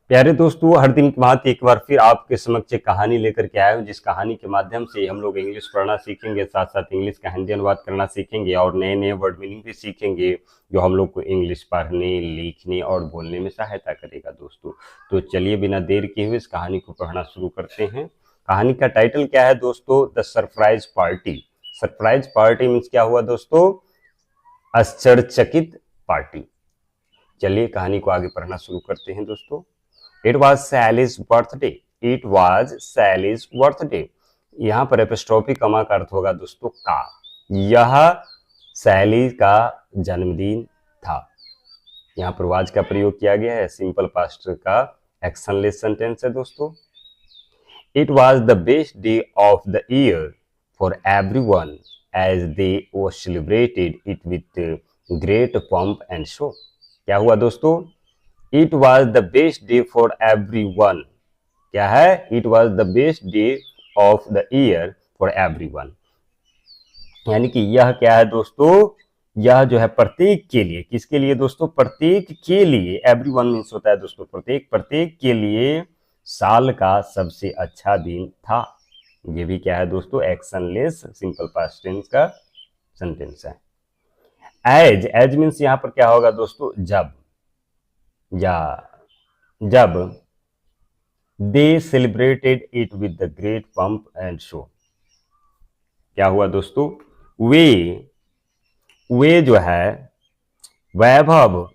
प्यारे दोस्तों, हर दिन की भांति एक बार फिर आपके समक्ष एक कहानी लेकर के आया हूँ, जिस कहानी के माध्यम से हम लोग इंग्लिश पढ़ना सीखेंगे, साथ साथ इंग्लिश का हिंदी अनुवाद करना सीखेंगे और नए नए वर्ड मीनिंग भी सीखेंगे, जो हम लोग को इंग्लिश पढ़ने, लिखने और बोलने में सहायता करेगा दोस्तों। तो चलिए बिना देर किए हुए इस कहानी को पढ़ना शुरू करते हैं। कहानी का टाइटल क्या है दोस्तों? The surprise party. Surprise party means क्या हुआ दोस्तों? आश्चर्यचकित पार्टी। चलिए कहानी को आगे पढ़ना शुरू करते हैं दोस्तों। It was सैलीज birthday. It was सैलीज birthday. यहाँ पर एपिस्ट्रोफी कमा का अर्थ होगा दोस्तों का। यह सैली का जन्मदिन था। यहाँ पर वाज का प्रयोग किया गया है, सिंपल पास्ट का एक्शनलेस सेंटेंस है दोस्तों। It was the best day of the year for everyone as they वो celebrated it with great pomp and show. क्या हुआ दोस्तों? It was the best day for everyone. क्या है? It was the best day of the year for everyone. यानी कि यह क्या है दोस्तों? यह जो है प्रत्येक के लिए, किसके लिए दोस्तों? प्रत्येक के लिए। everyone मीन्स होता है दोस्तों प्रत्येक, प्रत्येक के लिए साल का सबसे अच्छा दिन था। ये भी क्या है दोस्तों? एक्शनलेस सिंपल पास्ट टेंस का सेंटेंस है। एज मीन्स यहाँ पर क्या होगा दोस्तों? जब, या जब they celebrated it with the great pomp and show. क्या हुआ दोस्तों? वे जो है वैभव,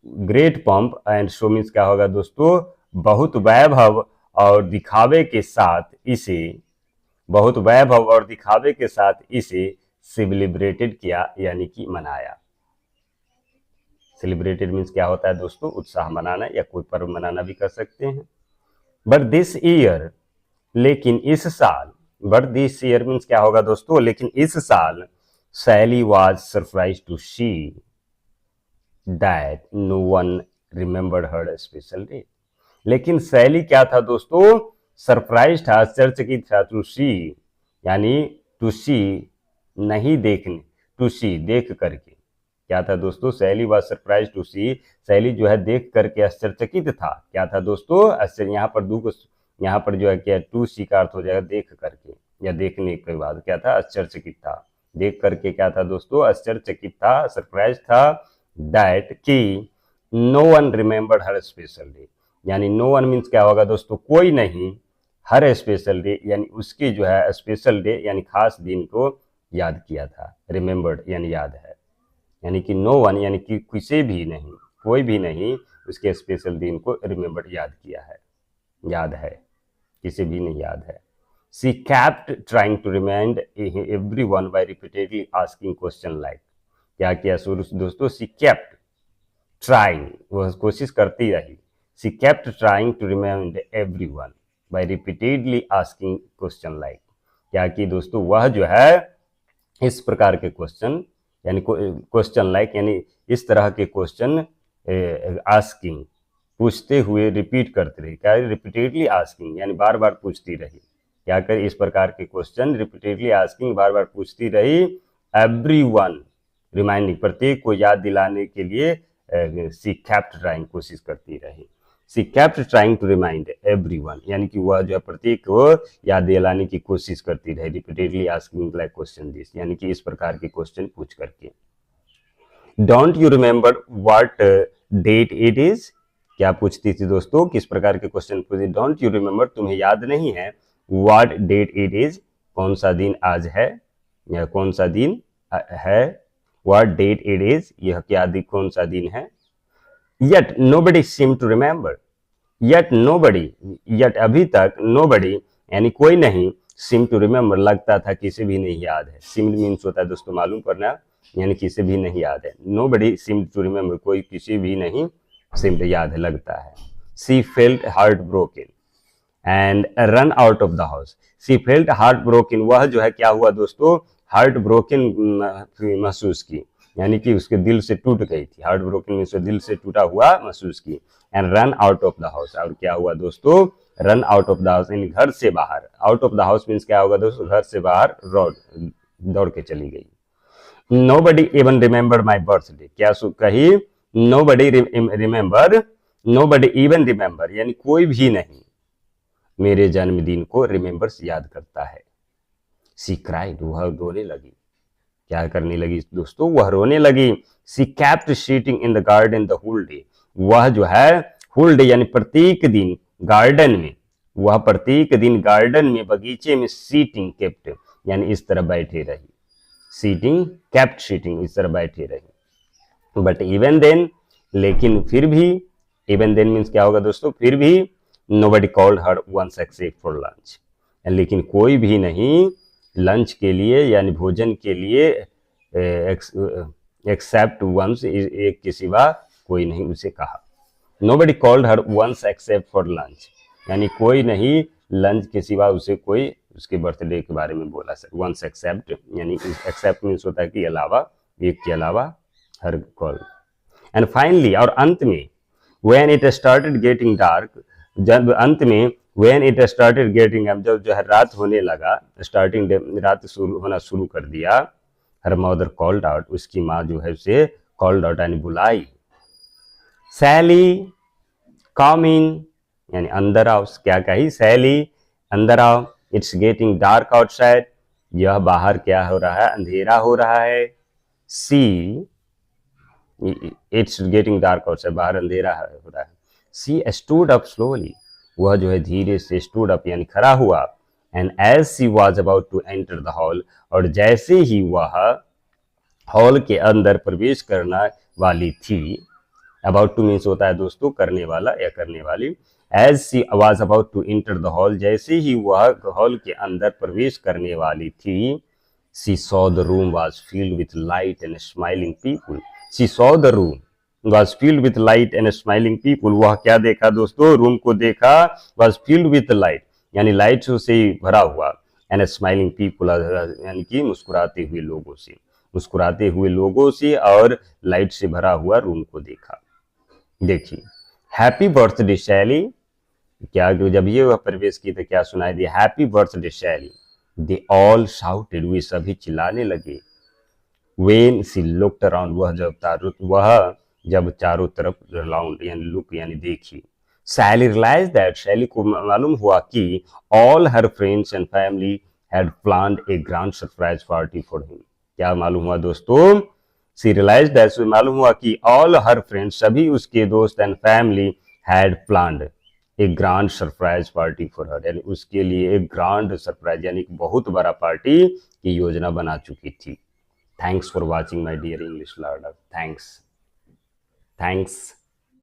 great pomp and show means क्या होगा दोस्तों? बहुत वैभव और दिखावे के साथ इसे, बहुत वैभव और दिखावे के साथ इसे सेलिब्रेटेड किया, यानी कि मनाया। सेलिब्रेटेड मीन्स क्या होता है दोस्तों? उत्साह मनाना या कोई पर्व मनाना भी कर सकते हैं। बट दिस ईयर, लेकिन इस साल, बट दिस ईयर मीन्स क्या होगा दोस्तों? लेकिन इस साल Sally was surprise to see that no one remembered her special day. लेकिन सैली क्या था दोस्तों? सरप्राइज था, आश्चर्यचकित था, टू सी यानी टू सी नहीं देखने, टू सी देख करके। क्या था दोस्तों? सैली वाज सरप्राइज टू सी, सैली जो है देख करके आश्चर्यचकित था। क्या था दोस्तों? आश्चर्य, यहाँ पर यहाँ पर जो है क्या, टू सी का अर्थ हो जाएगा देख करके या देखने के बाद। क्या था? आश्चर्यचकित था। देख करके क्या था दोस्तों? आश्चर्यचकित था, सरप्राइज था। दैट कि no one remembered her special day, यानी नो वन मीन्स क्या होगा दोस्तों? कोई नहीं, हर स्पेशल डे यानी उसकी जो है स्पेशल डे यानी खास दिन को याद किया था। रिमेंबर्ड यानी याद है, यानी कि नो वन यानी कि किसी भी नहीं, कोई भी नहीं उसके स्पेशल दिन को रिमेंबर याद किया है, याद है, किसी भी नहीं याद है। She kept trying to remind everyone by repeatedly asking question like। क्या किया दोस्तों? सी kept ट्राइंग, वह कोशिश करती रही। She kept trying to remind everyone by repeatedly asking question like। क्या की दोस्तों? वह जो है इस प्रकार के क्वेश्चन यानी क्वेश्चन लाइक यानी इस तरह के क्वेश्चन आस्किंग, पूछते हुए रिपीट करते रही। क्या? रिपीटेडली आस्किंग यानी बार बार पूछती रही। क्या कर? इस प्रकार के क्वेश्चन रिपीटेडली आस्किंग, बार बार पूछती रही। एवरीवन रिमाइंडिंग, प्रत्येक को याद दिलाने के लिए सी केप्ट ट्राइंग, कोशिश करती रही। She kept trying to remind everyone, यानी कि वह जो है प्रत्येक को याद दिलाने की कोशिश करती रही। Repeatedly asking like question this, यानी कि इस प्रकार के क्वेश्चन पूछ करके। Don't you remember what date it is. क्या पूछती थी दोस्तों? किस प्रकार के क्वेश्चन पूछती? डोंट यू रिमेंबर, तुम्हें याद नहीं है, व्हाट डेट इट इज, कौन सा दिन आज है या कौन सा दिन है। व्हाट डेट इट इज, यह क्या दिन, कौन सा दिन है। Yet nobody seemed to remember। Yet nobody, yet अभी तक nobody यानी कोई नहीं, seem to remember लगता था किसी भी नहीं याद है। seemed means होता है दोस्तों मालूम करना, यानी किसी भी नहीं याद है। nobody seemed to remember, कोई किसी भी नहीं seemed याद है, लगता है। she felt heartbroken and run out of the house। she felt heartbroken, वह जो है क्या हुआ दोस्तों? heartbroken महसूस की, यानी कि उसके दिल से टूट गई थी। हार्ट ब्रोकन मीन्स दिल से टूटा हुआ महसूस की। And run out of the house, और क्या हुआ दोस्तों? Run out of the house यानी घर से बाहर। Out of the house means क्या होगा दोस्तों? घर से बाहर दौड़ के चली गई। Nobody even remembered my birthday। क्या कही? Nobody remember nobody even remember, यानी कोई भी नहीं मेरे जन्मदिन को रिमेंबर्स, याद करता है। सी क्राइड, वह रोने लगी। क्या करने लगी दोस्तों? वह रोने लगी। She kept sitting in the garden the whole day, वह जो है होल डे यानी प्रत्येक दिन गार्डन में, वह प्रत्येक दिन गार्डन में बगीचे में सीटिंग केप्ट यानी इस तरह बैठे रही। सीटिंग कैप्ट सीटिंग, इस तरह बैठे रही। बट इवन देन, लेकिन फिर भी, इवन देन मीन्स क्या होगा दोस्तों? फिर भी nobody called her once except for lunch, लेकिन कोई भी नहीं लंच के लिए यानी भोजन के लिए एक्सेप्ट वंस, एक के सिवा कोई नहीं उसे कहा। Nobody called her once except for lunch, यानी कोई नहीं लंच के सिवा उसे कोई उसके बर्थडे के बारे में बोला। सर वंस एक्सेप्ट यानी एक्सेप्ट मीन्स होता है कि अलावा, एक के अलावा हर कॉल। एंड फाइनली, और अंत में, when it started getting dark, जब अंत में, व्हेन इट स्टार्टेड गेटिंग, जब जो है रात होने लगा, स्टार्टिंग रात शुरू होना शुरू कर दिया, हर मदर कॉल्ड आउट, उसकी माँ जो है उसे कॉल्ड आउट यानी बुलाई। सैली कम इन, यानी अंदर आओ। क्या कही? सैली अंदर आओ, इट्स गेटिंग डार्क आउटसाइड, यह बाहर क्या हो रहा है? अंधेरा हो रहा है। सी, इट्स गेटिंग डार्क आउटसाइड, बाहर अंधेरा हो रहा है। सी स्टूड अप स्लोली, वह जो है धीरे से स्टूड अप यानी खड़ा हुआ। And as she was about to enter the hall, और जैसे ही वह हॉल के अंदर प्रवेश करना वाली थी, अबाउट टू मीन्स होता है दोस्तों करने वाला या करने वाली। As she was about to enter the hall, जैसे ही वह हॉल के अंदर प्रवेश करने वाली थी, she saw the room was filled with light and smiling people. She saw the room was filled with light and smiling people, वह क्या देखा दोस्तों? रूम को देखा। वॉज फील्ड विथ लाइट यानी लाइट से भरा हुआ, एंड स्माइलिंग पीपुल यानी कि मुस्कुराते हुए लोगों से, मुस्कुराते हुए लोगों से और लाइट से भरा हुआ रूम को देखा। देखिए, हैप्पी बर्थडे शैली, क्या जब ये वह प्रवेश की तो क्या सुनाई दिया? हैप्पी बर्थडे शैली। दे ऑल शाउटेड, वे सभी चिल्लाने लगे। वेन सी लुक्ड अराउंड, वह जब चारों तरफ राउंड यानी लुक यानी देखी। सैली रियलाइज दैट, शैली को मालूम हुआ कि all her friends and family had planned A grand surprise party for him. क्या मालूम हुआ दोस्तों? सी रियलाइज दैट, मालूम हुआ कि ऑल हर फ्रेंड्स, सभी उसके दोस्त एंड फैमिली, हैड प्लान्ड एक grand surprise party for her, यानी उसके लिए एक ग्रांड सरप्राइज यानी बहुत बड़ा पार्टी की योजना बना चुकी थी। Thanks for watching my dear English learner. Thanks.